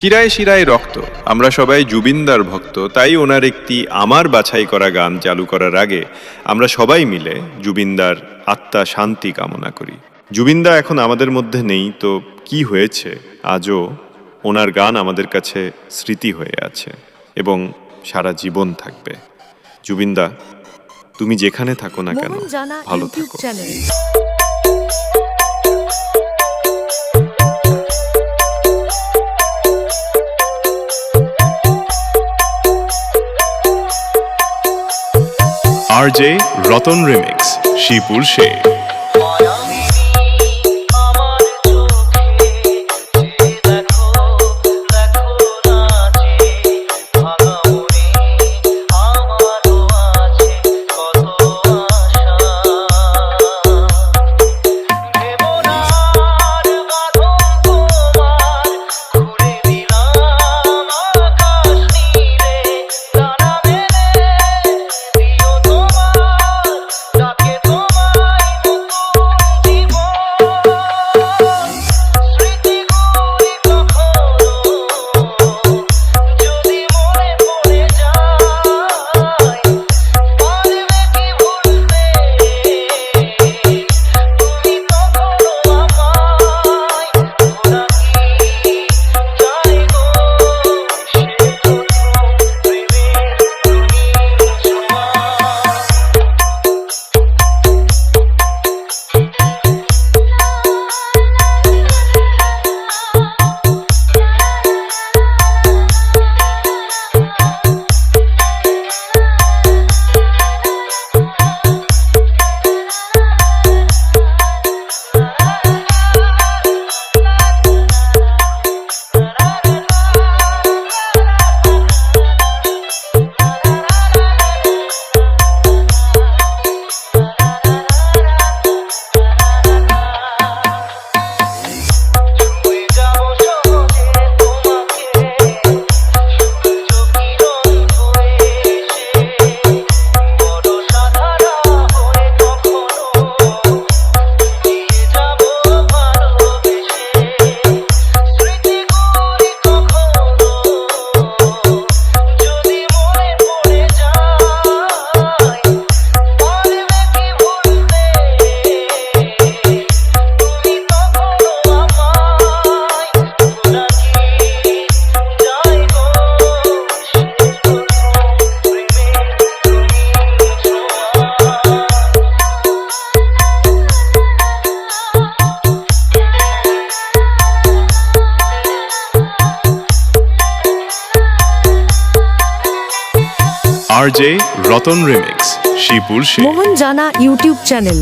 শিরায় শিরায় রক্ত। আমরা সবাই জুবিনদার ভক্ত, তাই ওনার একটি আমার বাছাই করা গান চালু করার আগে আমরা সবাই মিলে জুবিনদার আত্মা শান্তি কামনা করি। জুবিনদা এখন আমাদের মধ্যে নেই, তো কি হয়েছে, আজও ওনার গান আমাদের কাছে স্মৃতি হয়ে আছে এবং সারা জীবন থাকবে। জুবিনদা, তুমি যেখানে থাকো না কেন, মোহন জানা ভালো ইউটিউব থাকো। Channel. RJ Ratan remix, Shipur সে। আরজে রতন রিমিক্স, শিপুর সে। Mohan Jana YouTube channel.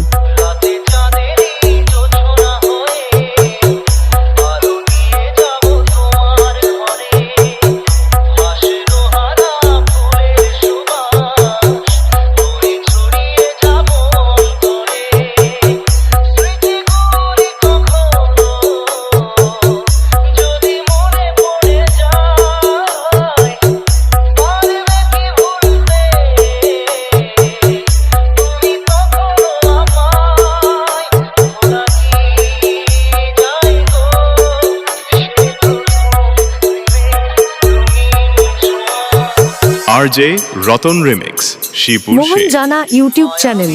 RJ Ratan remix, Shipur Mohan সে। Jana YouTube channel.